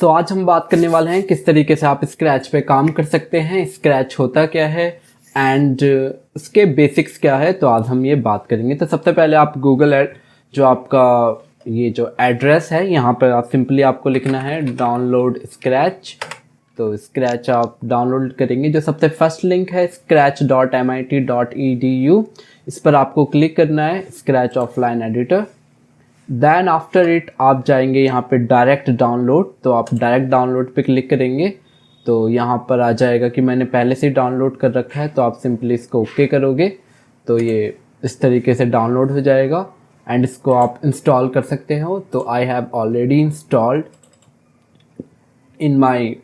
तो आज हम बात करने वाले हैं किस तरीके से आप स्क्रैच पे काम कर सकते हैं, स्क्रैच होता क्या है एंड उसके बेसिक्स क्या है। तो आज हम ये बात करेंगे। तो सबसे पहले आप गूगल जो आपका ये जो एड्रेस है यहाँ पर आप सिंपली आपको लिखना है डाउनलोड स्क्रैच। तो स्क्रैच आप डाउनलोड करेंगे। जो सबसे फर्स्ट लिंक है scratch.mit.edu, इस पर आपको क्लिक करना है, Scratch offline editor. Then after it आप जाएंगे यहाँ पे डायरेक्ट डाउनलोड। तो आप डायरेक्ट डाउनलोड पे क्लिक करेंगे तो यहाँ पर आ जाएगा कि मैंने पहले से डाउनलोड कर रखा है। तो आप सिंपली इसको ओके करोगे तो ये इस तरीके से डाउनलोड हो जाएगा एंड इसको आप इंस्टॉल कर सकते हो। तो I have already installed in my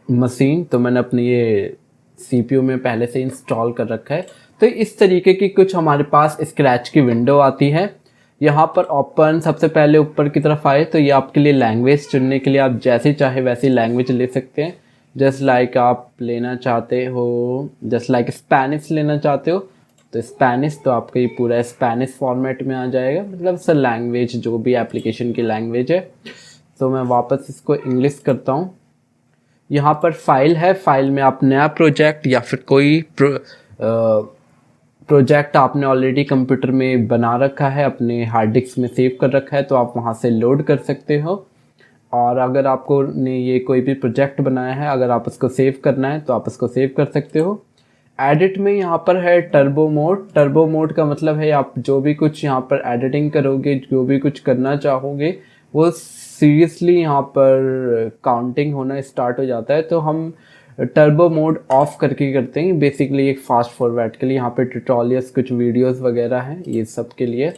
machine. तो मैंने अपने ये CPU में पहले से इंस्टॉल कर रखा है। तो इस तरीके की कुछ हमारे पास स्क्रैच की विंडो आती है। यहाँ पर ओपन सबसे पहले ऊपर की तरफ आए तो ये आपके लिए लैंग्वेज चुनने के लिए आप जैसे चाहे वैसी लैंग्वेज ले सकते हैं। जस्ट लाइक आप लेना चाहते हो, जस्ट लाइक स्पेनिश लेना चाहते हो तो स्पेनिश, तो आपका ये पूरा स्पेनिश फॉर्मेट में आ जाएगा। मतलब सर लैंग्वेज जो भी एप्लीकेशन की लैंग्वेज है। तो मैं वापस इसको इंग्लिश करता हूँ। यहाँ पर फाइल है, फाइल में आप नया प्रोजेक्ट या फिर कोई प्रोजेक्ट आपने ऑलरेडी कंप्यूटर में बना रखा है, अपने हार्ड डिस्क में सेव कर रखा है तो आप वहाँ से लोड कर सकते हो। और अगर आपको ने ये कोई भी प्रोजेक्ट बनाया है, अगर आप उसको सेव करना है तो आप उसको सेव कर सकते हो। एडिट में यहाँ पर है टर्बो मोड। टर्बो मोड का मतलब है आप जो भी कुछ यहाँ पर एडिटिंग करोगे, जो भी कुछ करना चाहोगे वो सीरियसली यहाँ पर काउंटिंग होना स्टार्ट हो जाता है। तो हम टर्बो मोड ऑफ करके करते हैं बेसिकली एक फास्ट फॉरवर्ड के लिए। यहाँ पे ट्यूटोरियल्स कुछ वीडियोस वगैरह हैं ये सब के लिए।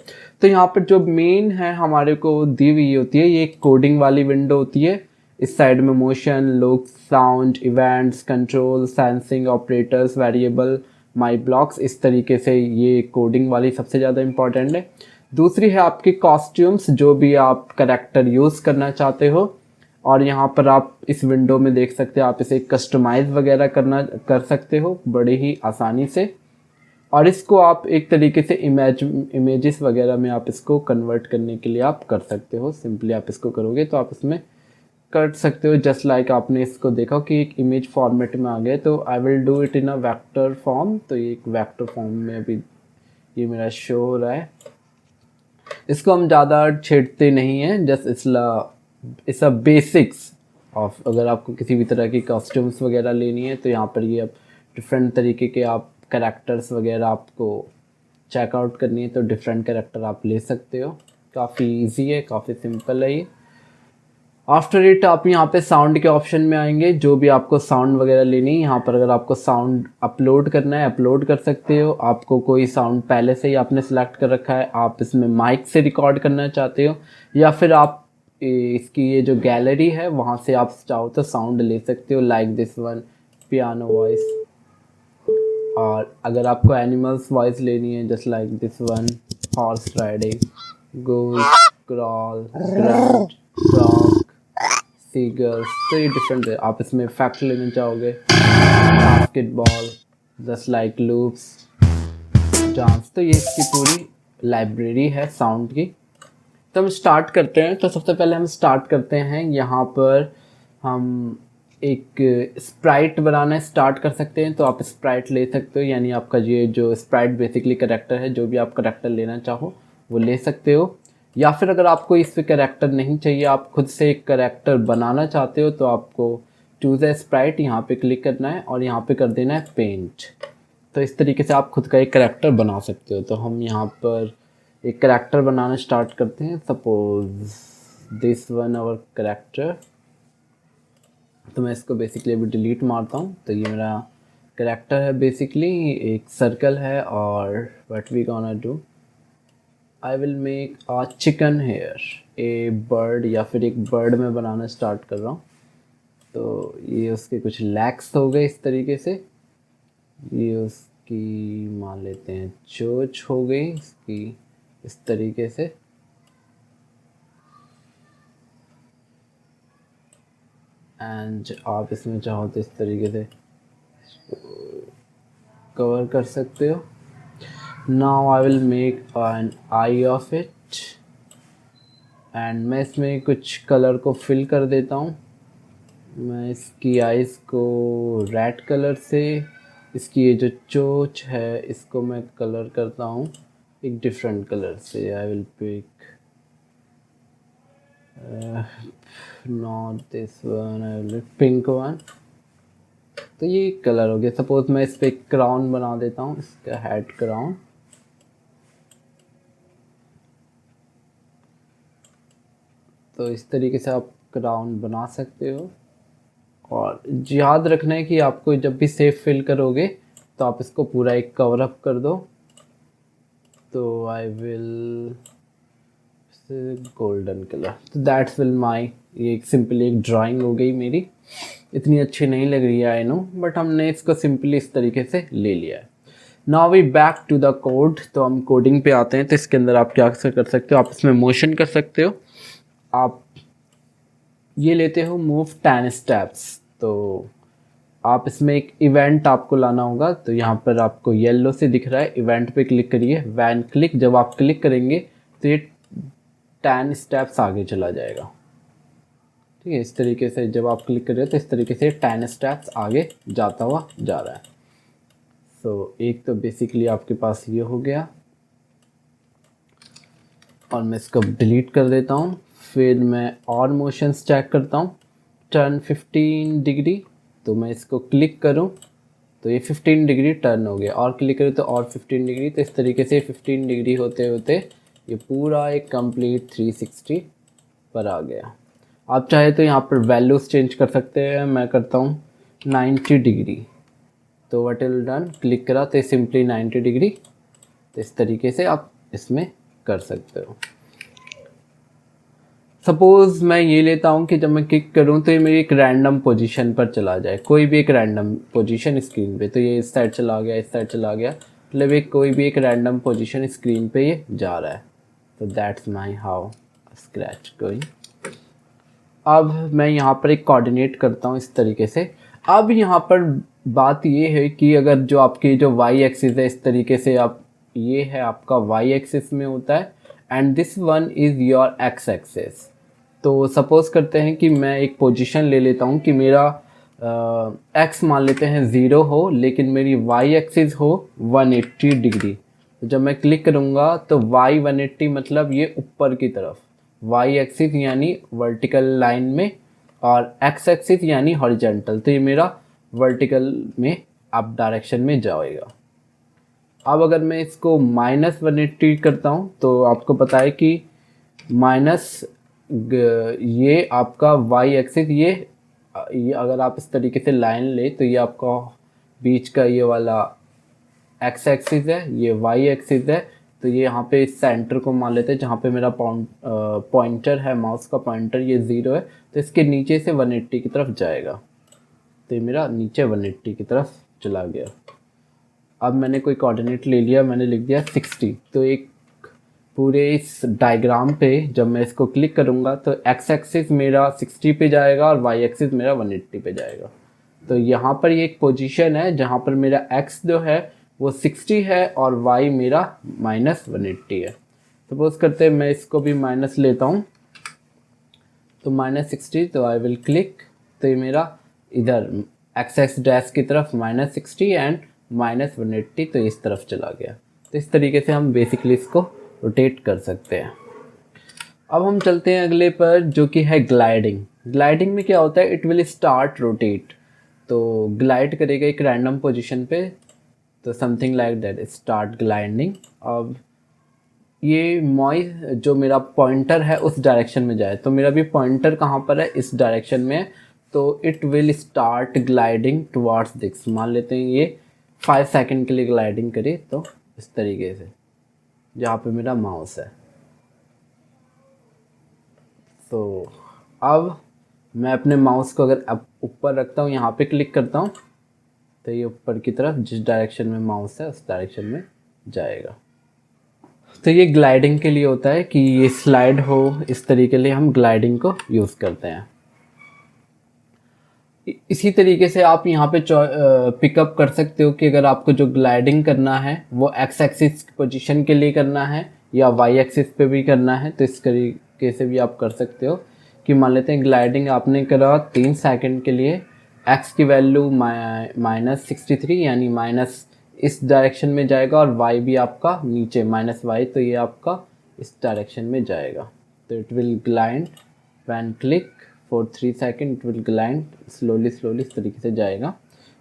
तो यहाँ पर जो मेन है हमारे को दी हुई होती है ये कोडिंग वाली विंडो होती है। इस साइड में motion, look, sound, events, control, sensing, operators, variable, my blocks, इस तरीके से ये कोडिंग वाली सबसे ज़्यादा इंपॉर्टेंट है। दूसरी है आपकी कॉस्ट्यूम्स, जो भी आप करैक्टर यूज़ करना चाहते हो। और यहाँ पर आप इस विंडो में देख सकते हो आप इसे कस्टमाइज वगैरह कर सकते हो बड़े ही आसानी से। और इसको आप एक तरीके से इमेजेस वगैरह में आप इसको कन्वर्ट करने के लिए आप कर सकते हो। सिंपली आप इसको करोगे तो आप इसमें कर सकते हो। जस्ट लाइक आपने इसको देखा कि एक इमेज फॉर्मेट में आ गया। तो I will do it in a vector form. तो ये एक वेक्टर फॉर्म में अभी ये मेरा शो हो रहा है। इसको हम ज़्यादा छेड़ते नहीं हैं, just it's a basics of. अगर आपको किसी भी तरह की कॉस्ट्यूम्स वगैरह लेनी है तो यहाँ पर ये अब डिफरेंट तरीके के आप कैरेक्टर्स वगैरह आपको चेकआउट करनी है तो डिफरेंट कैरेक्टर आप ले सकते हो। काफ़ी इजी है, काफ़ी सिंपल है ये। आफ्टर इट आप यहाँ पे साउंड के ऑप्शन में आएंगे। जो भी आपको साउंड वगैरह लेनी है यहाँ पर अगर आपको साउंड अपलोड करना है अपलोड कर सकते हो। आपको कोई साउंड पहले से ही आपने सेलेक्ट कर रखा है, आप इसमें माइक से रिकॉर्ड करना चाहते हो या फिर आप इसकी ये जो गैलरी है वहाँ से आप चाहो तो साउंड ले सकते हो, like this one, piano voice. और अगर आपको एनिमल्स वॉइस लेनी है just like this one, horse riding, goose, crawl, grunt, frog, seagulls, तो ये डिफरेंट है। आप इसमें फैक्ट लेना चाहोगे, basketball, just like loops, dance, तो ये इसकी पूरी लाइब्रेरी है साउंड की। तो हम स्टार्ट करते हैं। तो सबसे पहले हम स्टार्ट करते हैं, यहाँ पर हम एक स्प्राइट बनाना स्टार्ट कर सकते हैं। तो आप स्प्राइट ले सकते हो, यानी आपका ये जो स्प्राइट बेसिकली कैरेक्टर है, जो भी आप कैरेक्टर लेना चाहो वो ले सकते हो। या फिर अगर आपको इस पे कैरेक्टर नहीं चाहिए, आप खुद से एक कैरेक्टर बनाना चाहते हो तो आपको चूज़ ए स्प्राइट यहाँ पे क्लिक करना है और यहाँ पे कर देना है पेंट। तो इस तरीके से आप खुद का एक कैरेक्टर बना सकते हो। तो हम यहाँ पर एक कैरेक्टर बनाना स्टार्ट करते हैं। Suppose this one hour character. तो मैं इसको बेसिकली अभी डिलीट मारता हूँ। तो ये मेरा कैरेक्टर है, बेसिकली एक सर्कल है। और what we gonna do, I will make a chicken hair, a bird, या फिर एक बर्ड में बनाना स्टार्ट कर रहा हूँ। तो ये उसके कुछ लैग्स हो गए इस तरीके से। ये उसकी मान लेते हैं चोंच हो गई इसकी इस तरीके से। एंड आप इसमें चाहो तो इस तरीके से कवर कर सकते हो। Now I will make an I of it and मैं इसमें कुछ कलर को फिल कर देता हूँ। मैं इसकी आइज़ को रेड कलर से, इसकी ये जो चोंच है इसको मैं कलर करता हूँ एक डिफरेंट कलर से। I will pick not this one, I will pink one. तो ये कलर हो गया। सपोज मैं इस पर क्राउन बना देता हूँ, इसका हेड क्राउन। तो इस तरीके से आप क्राउन बना सकते हो। और याद रखना है कि आपको जब भी सेव फिल करोगे तो आप इसको पूरा एक कवर अप कर दो। तो आई विल गोल्डन कलर। तो दैट्स विल माई, ये एक सिंपली एक ड्राइंग हो गई मेरी। इतनी अच्छी नहीं लग रही है आई नो, बट हमने इसको सिंपली इस तरीके से ले लिया है। Now we back to the code. तो हम कोडिंग पे आते हैं। तो इसके अंदर आप क्या कर सकते हो, आप इसमें मोशन कर सकते हो। आप ये लेते हो मूव 10 स्टेप्स। तो आप इसमें एक इवेंट आपको लाना होगा। तो यहाँ पर आपको येलो से दिख रहा है, इवेंट पे क्लिक करिए। वैन क्लिक, जब आप क्लिक करेंगे तो ये 10 स्टेप्स आगे चला जाएगा। ठीक है, इस तरीके से जब आप क्लिक कर रहे हो तो इस तरीके से 10 स्टेप्स आगे जाता हुआ जा रहा है। तो एक तो बेसिकली आपके पास ये हो गया, और मैं इसको डिलीट कर देता हूँ। फिर मैं और मोशंस चेक करता हूँ। टर्न 15 डिग्री, तो मैं इसको क्लिक करूँ तो ये 15 डिग्री टर्न हो गया, और क्लिक करूँ तो और 15 डिग्री। तो इस तरीके से 15 डिग्री होते होते ये पूरा एक कंप्लीट 360 पर आ गया। आप चाहे तो यहाँ पर वैल्यूज़ चेंज कर सकते हैं। मैं करता हूँ 90 डिग्री। तो व्हाट विल डन, क्लिक करा तो सिंपली 90 डिग्री। तो इस तरीके से आप इसमें कर सकते हो। सपोज़ मैं ये लेता हूँ कि जब मैं क्लिक करूँ तो ये मेरी एक रैंडम पोजीशन पर चला जाए, कोई भी एक रैंडम पोजीशन स्क्रीन पे। तो ये इस साइड चला गया, इस साइड चला गया, मतलब एक कोई भी एक रैंडम पोजीशन स्क्रीन पे ये जा रहा है। तो that's my how scratch going. अब मैं यहाँ पर एक कोऑर्डिनेट करता हूँ इस तरीके से। अब यहाँ पर बात ये है कि अगर जो आपकी जो वाई एक्सिस है, इस तरीके से आप, ये है आपका वाई एक्सिस में होता है, and this one is your x axis. तो सपोज़ करते हैं कि मैं एक पोजीशन ले लेता हूँ कि मेरा एक्स मान लेते हैं 0 हो, लेकिन मेरी वाई एक्सिस हो 180 डिग्री। तो जब मैं क्लिक करूँगा तो वाई 180 मतलब ये ऊपर की तरफ, वाई एक्सिस यानी वर्टिकल लाइन में, और एक्स एक्सिस यानी हॉरिजेंटल। तो ये मेरा वर्टिकल में अप डायरेक्शन में जाएगा। अब अगर मैं इसको -180 करता हूँ तो आपको पता है कि माइनस ये आपका वाई एक्सिस, ये अगर आप इस तरीके से लाइन ले तो ये आपका बीच का ये वाला एक्स एक्सिस है, ये वाई एक्सिस है। तो ये यहाँ पे इस सेंटर को मान लेते हैं जहाँ पे मेरा पॉइंटर है, माउस का पॉइंटर, ये 0 है। तो इसके नीचे से 180 की तरफ जाएगा। तो ये मेरा नीचे 180 की तरफ चला गया। अब मैंने कोई कोऑर्डिनेट ले लिया, मैंने लिख दिया 60। तो एक पूरे इस डायग्राम पे जब मैं इसको क्लिक करूँगा तो एक्स एक्सिस मेरा 60 पे जाएगा और वाई एक्सिस मेरा 180 पे जाएगा। तो यहाँ पर ये एक पोजीशन है जहाँ पर मेरा एक्स जो है वो 60 है और वाई मेरा -180 है। सपोज करते हैं मैं इसको भी माइनस लेता हूँ, तो -60। तो आई विल क्लिक, तो ये मेरा इधर एक्स एक्स डैश की तरफ -60 एंड -180, तो इस तरफ चला गया। तो इस तरीके से हम बेसिकली इसको रोटेट कर सकते हैं। अब हम चलते हैं अगले पर, जो कि है ग्लाइडिंग। ग्लाइडिंग में क्या होता है, इट विल स्टार्ट रोटेट। तो ग्लाइड करेगा एक रैंडम पोजीशन पे, तो something like that, start gliding. अब ये मॉइस जो मेरा पॉइंटर है उस डायरेक्शन में जाए, तो मेरा भी पॉइंटर कहाँ पर है, इस डायरेक्शन में है। तो it will start gliding towards this. मान लेते हैं ये 5 सेकंड के लिए ग्लाइडिंग करे, तो इस तरीके से जहाँ पे मेरा माउस है। तो अब मैं अपने माउस को अगर अब ऊपर रखता हूँ, यहाँ पे क्लिक करता हूँ, तो ये ऊपर की तरफ जिस डायरेक्शन में माउस है उस डायरेक्शन में जाएगा। तो ये ग्लाइडिंग के लिए होता है कि ये स्लाइड हो, इस तरीके के लिए हम ग्लाइडिंग को यूज़ करते हैं। इसी तरीके से आप यहाँ पे पिकअप कर सकते हो कि अगर आपको जो ग्लाइडिंग करना है वो एक्स एक्सिस पोजीशन के लिए करना है या वाई एक्सिस पे भी करना है, तो इस तरीके से भी आप कर सकते हो। कि मान लेते हैं ग्लाइडिंग आपने करा 3 सेकंड के लिए, x की वैल्यू -63 यानी माइनस इस डायरेक्शन में जाएगा और y भी आपका नीचे -y, तो ये आपका इस डायरेक्शन में जाएगा। तो it will glide when click for 3 second, it will glide slowly इस तरीके से जाएगा।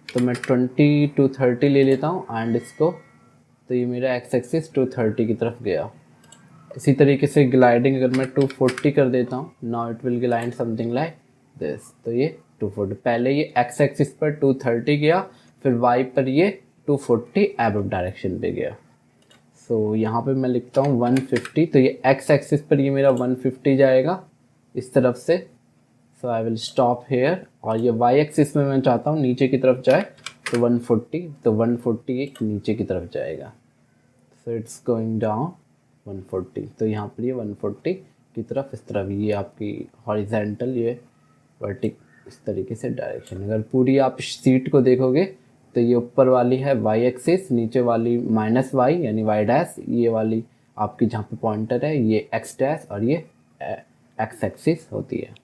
तो मैं 20 to 30 ले लेता हूँ एंड इसको, तो ये मेरा x एक्सिस 230 की तरफ गया। इसी तरीके से ग्लाइडिंग अगर मैं 240 कर देता हूँ, now it will glide something like this. तो ये 240, पहले ये x एक्सिस पर 230 गया, फिर y पर ये 240 एबव डायरेक्शन पे गया। सो यहाँ पे मैं लिखता हूँ 150, तो ये x एक्सिस पर ये मेरा 150 जाएगा इस तरफ से। सो आई विल स्टॉप हेयर, और ये y एक्सिस में मैं चाहता हूँ नीचे की तरफ जाए, तो 140, तो 140 एक नीचे की तरफ जाएगा। सो इट्स गोइंग डाउन 140, तो यहाँ पर ये 140 की तरफ इस तरफ, ये आपकी हॉरिजेंटल, ये वर्टिक, इस तरीके से डायरेक्शन। अगर पूरी आप सीट को देखोगे तो ये ऊपर वाली है y एक्सिस, नीचे वाली -y यानी y डैश, ये वाली आपकी जहाँ पे पॉइंटर है ये x डैश, और ये x एक्सिस होती है।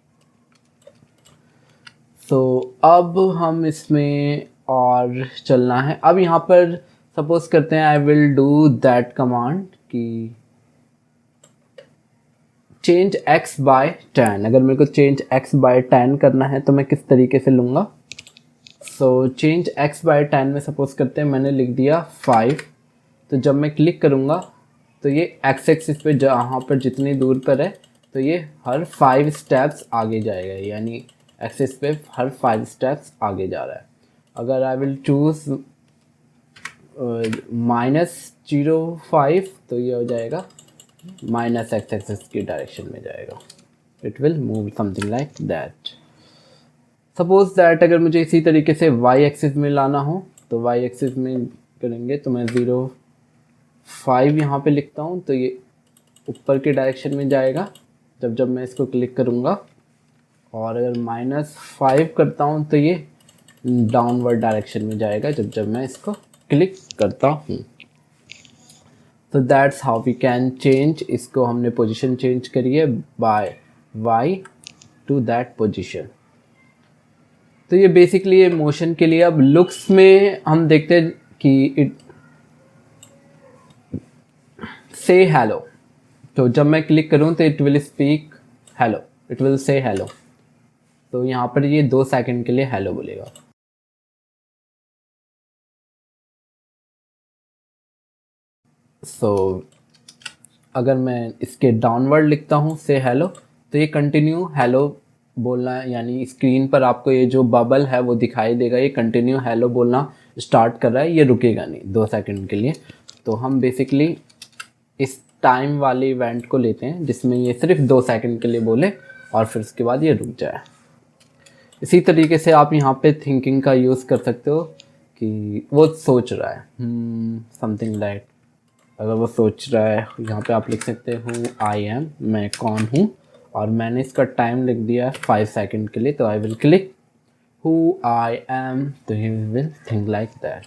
तो अब हम इसमें और चलना है। अब यहाँ पर सपोज करते हैं I will do that command कि चेंज x बाय 10। अगर मेरे को चेंज x बाय 10 करना है तो मैं किस तरीके से लूँगा। सो चेंज x बाय 10 में सपोज करते हैं मैंने लिख दिया 5, तो जब मैं क्लिक करूँगा तो ये x एक्सिस पे जहाँ पर जितनी दूर पर है, तो ये हर 5 स्टेप्स आगे जाएगा, यानी एक्सिस पे हर 5 स्टेप्स आगे जा रहा है। अगर आई विल चूज़ -05, तो ये हो जाएगा माइनस x एक्सिस की डायरेक्शन में जाएगा। It will move something like that. Suppose that अगर मुझे इसी तरीके से y एक्सिस में लाना हो, तो y एक्सिस में करेंगे तो मैं 0.5 यहाँ पे लिखता हूँ, तो ये ऊपर के डायरेक्शन में जाएगा जब मैं इसको क्लिक करूँगा। और अगर -5 करता हूँ तो ये डाउनवर्ड डायरेक्शन में जाएगा जब मैं इसको क्लिक करता हूँ। तो that's how we can change, इसको हमने पोजीशन चेंज करी है by y to that position. तो ये बेसिकली ये मोशन के लिए। अब लुक्स में हम देखते हैं कि इट से हेलो, तो जब मैं क्लिक करूं तो it will speak hello, it will say hello. तो यहाँ पर ये 2 सेकंड के लिए हेलो बोलेगा। सो अगर मैं इसके डाउनवर्ड लिखता हूँ से हेलो, तो ये कंटिन्यू हेलो बोलना है, यानी स्क्रीन पर आपको ये जो बबल है वो दिखाई देगा, ये कंटिन्यू हेलो बोलना स्टार्ट कर रहा है, ये रुकेगा नहीं 2 सेकंड के लिए। तो हम बेसिकली इस टाइम वाले इवेंट को लेते हैं जिसमें ये सिर्फ 2 सेकंड के लिए बोले और फिर उसके बाद ये रुक जाए। इसी तरीके से आप यहाँ पे थिंकिंग का यूज़ कर सकते हो कि वो सोच रहा है समथिंग लाइक। अगर वो सोच रहा है, यहाँ पे आप लिख सकते हो आई एम, मैं कौन हूँ, और मैंने इसका टाइम लिख दिया 5 सेकंड के लिए। तो I will click who I am, तो he will think like that.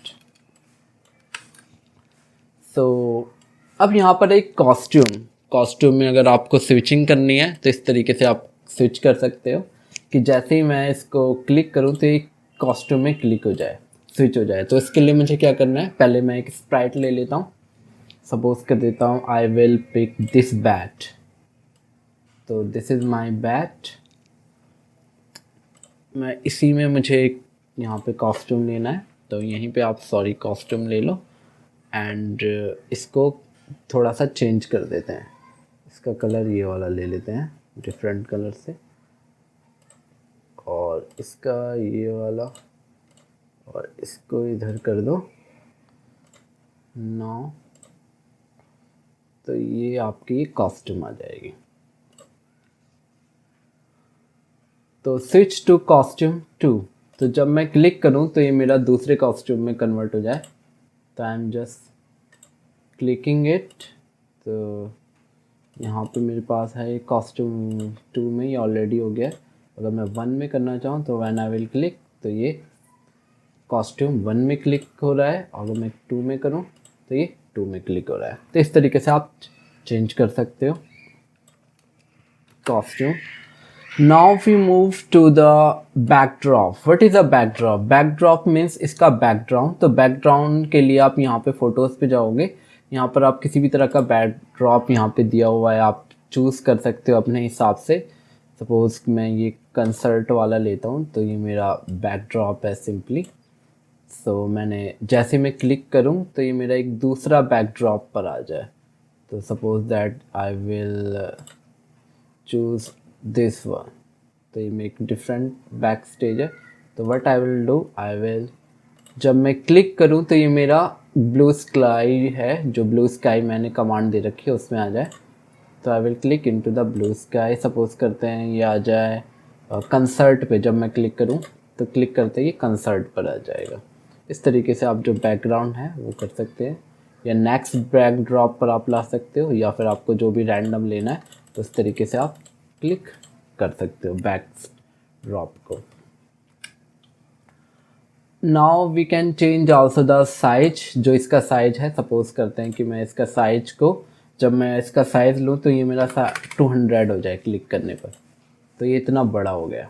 So अब यहाँ पर एक कॉस्ट्यूम में अगर आपको स्विचिंग करनी है तो इस तरीके से आप स्विच कर सकते हो कि जैसे ही मैं इसको क्लिक करूँ तो एक कॉस्ट्यूम में क्लिक हो जाए, स्विच हो जाए। तो इसके लिए मुझे क्या करना है, पहले मैं एक स्प्राइट ले लेता हूँ, सपोज कर देता हूँ I will pick this bat. तो दिस इज़ माई बैट। मैं इसी में मुझे एक यहाँ पे कॉस्ट्यूम लेना है, तो यहीं पे आप कॉस्ट्यूम ले लो एंड इसको थोड़ा सा चेंज कर देते हैं। इसका कलर ये वाला ले लेते हैं डिफरेंट कलर से, और इसका ये वाला, और इसको इधर कर दो 9। तो ये आपकी कॉस्ट्यूम आ जाएगी। तो स्विच टू कॉस्ट्यूम 2। तो जब मैं क्लिक करूं तो ये मेरा दूसरे कॉस्ट्यूम में कन्वर्ट हो जाए। तो आई एम जस्ट क्लिकिंग इट। तो यहाँ पे मेरे पास है कॉस्ट्यूम 2 में ये ऑलरेडी हो गया। अगर मैं 1 में करना चाहूँ तो व्हेन आई विल क्लिक, तो ये कॉस्ट्यूम 1 में क्लिक हो रहा है। अगर मैं 2 में करूँ तो ये 2 में क्लिक हो रहा है। तो इस तरीके से आप चेंज कर सकते हो costume. Now we move to the backdrop. What is a backdrop? Backdrop means इसका बैकग्राउंड. तो बैकग्राउंड के लिए आप यहाँ पे फोटोज़ पे जाओगे, यहाँ पर आप किसी भी तरह का बैकड्रॉप यहाँ पे दिया हुआ है, आप चूज़ कर सकते हो अपने हिसाब से. सपोज़ मैं ये कंसर्ट वाला लेता हूँ, तो ये मेरा बैकड्रॉप है सिंपली. सो मैंने जैसे मैं क्लिक करूँ तो ये मेरा एक दूसरा बैकड्रॉप पर आ जाए. तो suppose that I will choose this one. तो ये में एक डिफरेंट बैक स्टेज है. तो what I will do, I will, जब मैं क्लिक करूँ तो ये मेरा ब्लू स्काई है, जो ब्लू स्काई मैंने कमांड दे रखी है उसमें आ जाए. तो I will click into the blue sky. Suppose करते हैं ये आ जाए कंसर्ट पे. जब मैं क्लिक करूँ तो क्लिक करते ही ये कंसर्ट पर आ जाएगा. इस तरीके से आप जो बैकग्राउंड है वो कर सकते हैं, या नेक्स्ट बैकड्रॉप पर आप ला सकते हो, या फिर आपको जो भी रैंडम लेना है तो इस तरीके से आप क्लिक कर सकते हो बैकड्रॉप को. Now we can change also the size. जो इसका साइज है, सपोज करते हैं कि मैं इसका साइज को, जब मैं इसका साइज लूँ तो ये मेरा 200 हो जाए क्लिक करने पर. तो ये इतना बड़ा हो गया.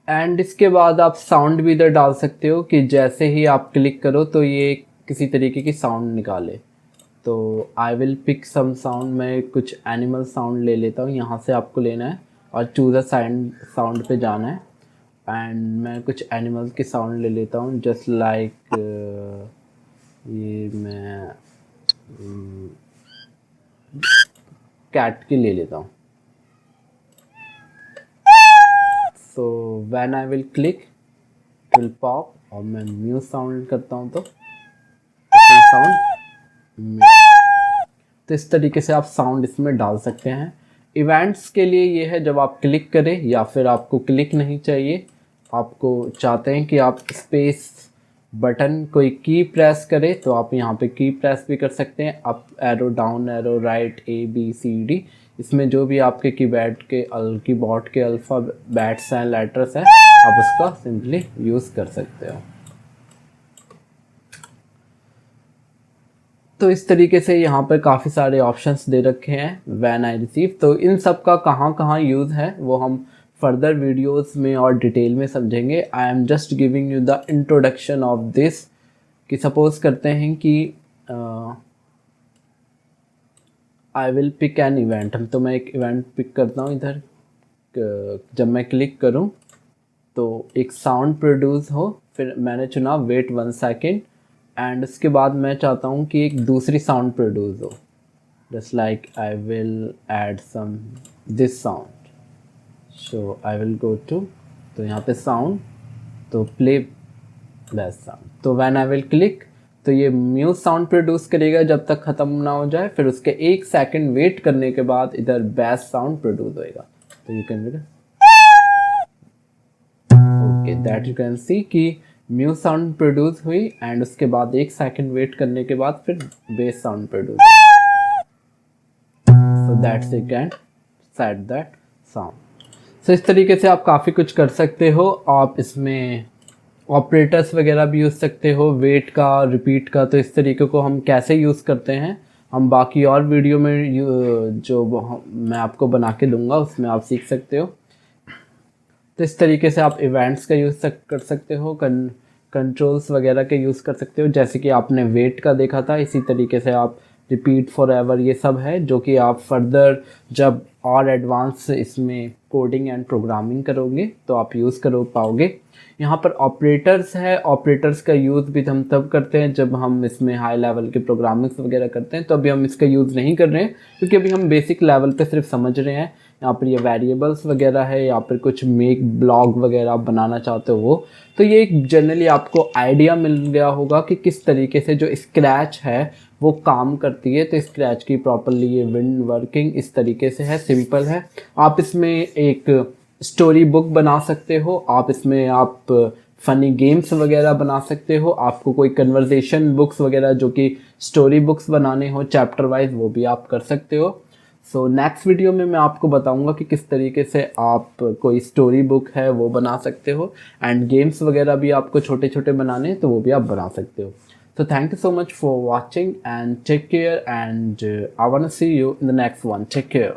एंड इसके बाद आप साउंड भी इधर डाल सकते हो कि जैसे ही आप क्लिक करो तो ये किसी तरीके की साउंड निकाले. तो I will pick some sound. मैं कुछ एनिमल साउंड ले लेता हूँ. यहाँ से आपको लेना है और चूज़ अ साउंड पे जाना है. एंड मैं कुछ एनिमल के साउंड ले लेता हूँ, जस्ट लाइक ये मैं कैट की ले लेता हूँ. So when I will click will pop. और मैं म्यू साउंड करता हूँ तो साउंड. तो इस तरीके से आप साउंड इसमें डाल सकते हैं. इवेंट्स के लिए ये है, जब आप क्लिक करें, या फिर आपको क्लिक नहीं चाहिए, आपको चाहते हैं कि आप स्पेस बटन कोई की प्रेस करें, तो आप यहाँ पे की प्रेस भी कर सकते हैं. Up arrow, down arrow, right, ABCD. इसमें जो भी आपके कीबोर्ड के अल्फ़ाबेट्स हैं, लेटर्स हैं, आप उसका सिंपली यूज़ कर सकते हो. तो इस तरीके से यहाँ पर काफ़ी सारे ऑप्शंस दे रखे हैं व्हेन आई रिसीव. तो इन सब का कहाँ कहाँ यूज़ है वो हम फर्दर वीडियोस में और डिटेल में समझेंगे. I am just giving you the introduction of this. कि सपोज करते हैं कि I will pick an event. तो मैं एक इवेंट पिक करता हूँ इधर. जब मैं क्लिक करूँ तो एक साउंड प्रोड्यूस हो. फिर मैंने चुना वेट 1 सेकेंड. एंड उसके बाद मैं चाहता हूँ कि एक दूसरी साउंड प्रोड्यूस हो, just like I will add some this sound. So I will go to, तो यहाँ पे साउंड, तो प्ले बेस साउंड. तो व्हेन आई विल क्लिक तो ये म्यूज साउंड प्रोड्यूस करेगा जब तक ख़त्म ना हो जाए. फिर उसके 1 सेकेंड वेट करने के बाद इधर बेस साउंड प्रोड्यूस होएगा. तो you can okay that you can see कि म्यूज साउंड प्रोड्यूस हुई. एंड उसके बाद 1 सेकेंड वेट करने के बाद फिर base sound produce. So that's you can set that sound. So इस तरीके से आप काफ़ी कुछ कर सकते हो. आप इसमें ऑपरेटर्स वगैरह भी यूज़ सकते हो, वेट का, रिपीट का. तो इस तरीके को हम कैसे यूज़ करते हैं हम बाकी और वीडियो में जो मैं आपको बना के दूंगा उसमें आप सीख सकते हो. तो इस तरीके से आप इवेंट्स का यूज़ कर सकते हो, कंट्रोल्स वगैरह के यूज़ कर सकते हो. जैसे कि आपने वेट का देखा था, इसी तरीके से आप रिपीट फॉर एवर, ये सब है जो कि आप फर्दर जब और एडवांस इसमें कोडिंग एंड प्रोग्रामिंग करोगे तो आप यूज़ कर पाओगे. यहाँ पर ऑपरेटर्स है. ऑपरेटर्स का यूज़ भी हम तब करते हैं जब हम इसमें हाई लेवल के प्रोग्रामिंग्स वगैरह करते हैं. तो अभी हम इसका यूज़ नहीं कर रहे हैं क्योंकि अभी हम बेसिक लेवल पे सिर्फ समझ रहे हैं. यहाँ पर ये वेरिएबल्स वगैरह है, यहाँ पर कुछ मेक ब्लॉग वगैरह आप बनाना चाहते हो वो. तो ये एक जनरली आपको आइडिया मिल गया होगा कि किस तरीके से जो स्क्रैच है वो काम करती है. तो स्क्रैच की प्रॉपरली ये विंड वर्किंग इस तरीके से है, सिंपल है. आप इसमें एक स्टोरी बुक बना सकते हो. आप इसमें आप फ़नी गेम्स वगैरह बना सकते हो. आपको कोई कन्वर्सेशन बुक्स वगैरह जो कि स्टोरी बुक्स बनाने हो चैप्टर वाइज, वो भी आप कर सकते हो. सो नेक्स्ट वीडियो में मैं आपको बताऊंगा कि किस तरीके से आप कोई स्टोरी बुक है वो बना सकते हो. एंड गेम्स वगैरह भी आपको छोटे छोटे बनाने हैं तो वो भी आप बना सकते हो. So thank you so much for watching and take care, and I want to see you in the next one. Take care.